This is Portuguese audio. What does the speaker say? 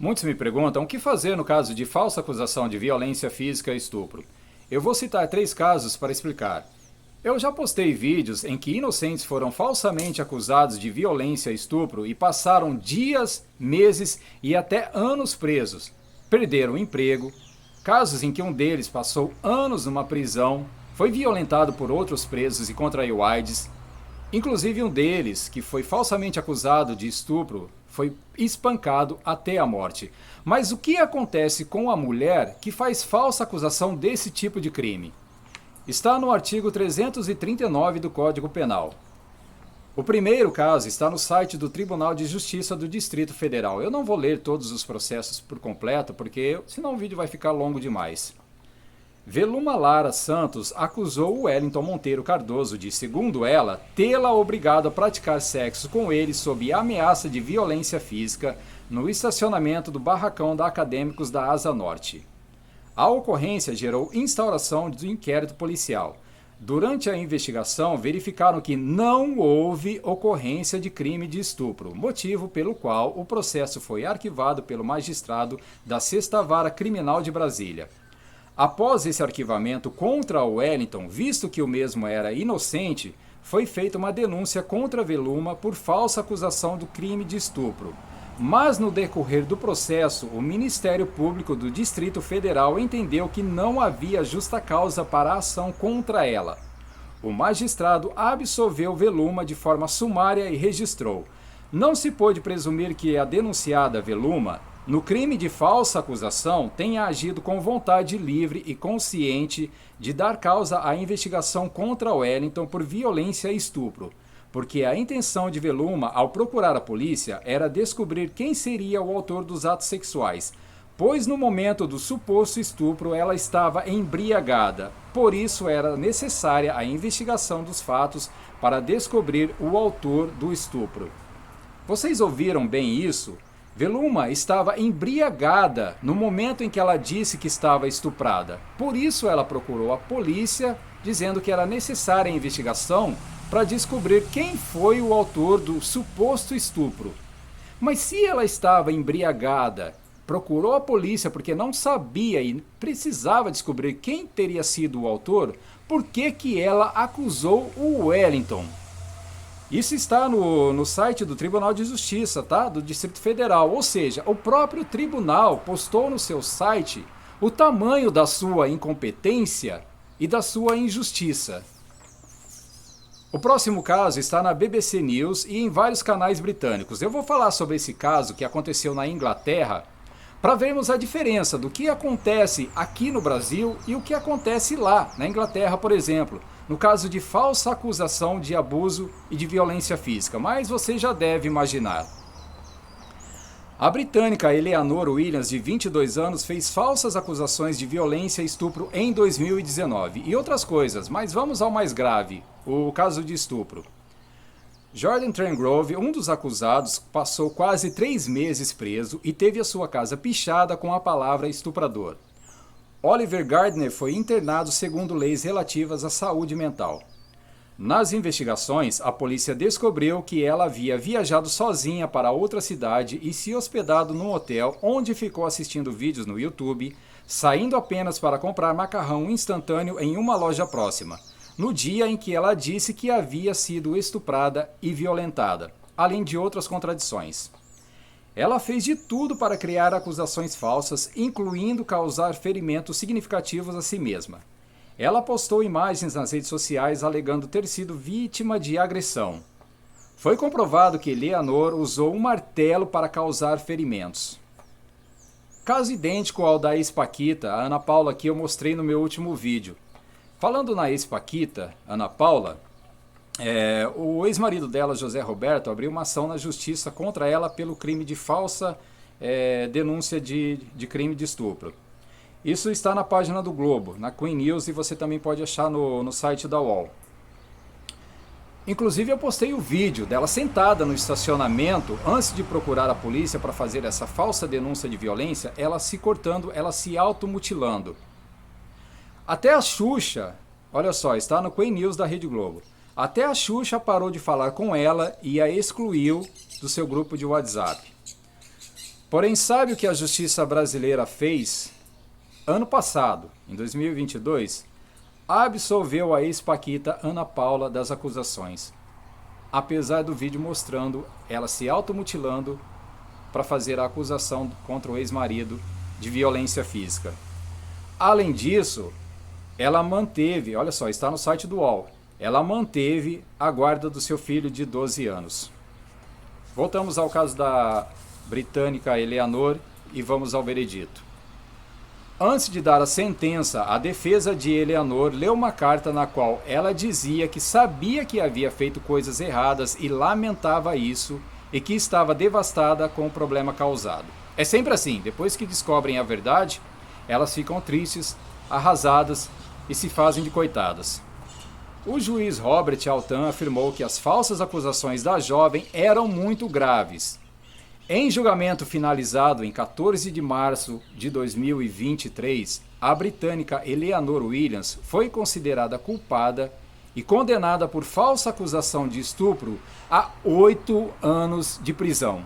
Muitos me perguntam o que fazer no caso de falsa acusação de violência física e estupro. Eu vou citar 3 casos para explicar. Eu já postei vídeos em que inocentes foram falsamente acusados de violência e estupro e passaram dias, meses e até anos presos. Perderam o emprego. Casos em que um deles passou anos numa prisão, foi violentado por outros presos e contraiu AIDS. Inclusive um deles, que foi falsamente acusado de estupro, foi espancado até a morte. Mas o que acontece com a mulher que faz falsa acusação desse tipo de crime? Está no artigo 339 do Código Penal. O primeiro caso está no site do Tribunal de Justiça do Distrito Federal. Eu não vou ler todos os processos por completo, porque senão o vídeo vai ficar longo demais. Veluma Lara Santos acusou o Wellington Monteiro Cardoso de, segundo ela, tê-la obrigado a praticar sexo com ele sob ameaça de violência física no estacionamento do barracão da Acadêmicos da Asa Norte. A ocorrência gerou instauração de inquérito policial. Durante a investigação, verificaram que não houve ocorrência de crime de estupro, motivo pelo qual o processo foi arquivado pelo magistrado da Sexta Vara Criminal de Brasília. Após esse arquivamento contra o Wellington, visto que o mesmo era inocente, foi feita uma denúncia contra Veluma por falsa acusação do crime de estupro. Mas no decorrer do processo, o Ministério Público do Distrito Federal entendeu que não havia justa causa para a ação contra ela. O magistrado absolveu Veluma de forma sumária e registrou. Não se pôde presumir que a denunciada Veluma, no crime de falsa acusação, tenha agido com vontade livre e consciente de dar causa à investigação contra Wellington por violência e estupro, porque a intenção de Veluma, ao procurar a polícia, era descobrir quem seria o autor dos atos sexuais, pois no momento do suposto estupro ela estava embriagada. Por isso era necessária a investigação dos fatos para descobrir o autor do estupro. Vocês ouviram bem isso? Veluma estava embriagada no momento em que ela disse que estava estuprada. Por isso ela procurou a polícia, dizendo que era necessária a investigação para descobrir quem foi o autor do suposto estupro. Mas se ela estava embriagada, procurou a polícia porque não sabia e precisava descobrir quem teria sido o autor, por que ela acusou o Wellington? Isso está no site do Tribunal de Justiça, tá? Do Distrito Federal. Ou seja, o próprio tribunal postou no seu site o tamanho da sua incompetência e da sua injustiça. O próximo caso está na BBC News e em vários canais britânicos. Eu vou falar sobre esse caso que aconteceu na Inglaterra para vermos a diferença do que acontece aqui no Brasil e o que acontece lá, na Inglaterra, por exemplo, no caso de falsa acusação de abuso e de violência física, mas você já deve imaginar. A britânica Eleanor Williams, de 22 anos, fez falsas acusações de violência e estupro em 2019 e outras coisas, mas vamos ao mais grave, o caso de estupro. Jordan Trengrove, um dos acusados, passou quase 3 meses preso e teve a sua casa pichada com a palavra estuprador. Oliver Gardner foi internado segundo leis relativas à saúde mental. Nas investigações, a polícia descobriu que ela havia viajado sozinha para outra cidade e se hospedado num hotel onde ficou assistindo vídeos no YouTube, saindo apenas para comprar macarrão instantâneo em uma loja próxima, no dia em que ela disse que havia sido estuprada e violentada, além de outras contradições. Ela fez de tudo para criar acusações falsas, incluindo causar ferimentos significativos a si mesma. Ela postou imagens nas redes sociais alegando ter sido vítima de agressão. Foi comprovado que Eleanor usou um martelo para causar ferimentos. Caso idêntico ao da ex-paquita, a Ana Paula, que eu mostrei no meu último vídeo. Falando na ex-paquita, Ana Paula, o ex-marido dela, José Roberto, abriu uma ação na justiça contra ela pelo crime de falsa denúncia de crime de estupro. Isso está na página do Globo, na Queen News, e você também pode achar no site da UOL. Inclusive eu postei o vídeo dela sentada no estacionamento, antes de procurar a polícia para fazer essa falsa denúncia de violência, ela se cortando, ela se automutilando. Até a Xuxa, olha só, está no Queen News da Rede Globo. Até a Xuxa parou de falar com ela e a excluiu do seu grupo de WhatsApp. Porém, sabe o que a justiça brasileira fez? Ano passado, em 2022, absolveu a ex-paquita Ana Paula das acusações, apesar do vídeo mostrando ela se automutilando para fazer a acusação contra o ex-marido de violência física. Além disso, ela manteve, olha só, está no site do UOL, ela manteve a guarda do seu filho de 12 anos. Voltamos ao caso da britânica Eleanor e vamos ao veredito. Antes de dar a sentença, a defesa de Eleanor leu uma carta na qual ela dizia que sabia que havia feito coisas erradas e lamentava isso e que estava devastada com o problema causado. É sempre assim, depois que descobrem a verdade, elas ficam tristes, arrasadas e se fazem de coitadas. O juiz Robert Altan afirmou que as falsas acusações da jovem eram muito graves. Em julgamento finalizado em 14 de março de 2023, a britânica Eleanor Williams foi considerada culpada e condenada por falsa acusação de estupro a 8 anos de prisão.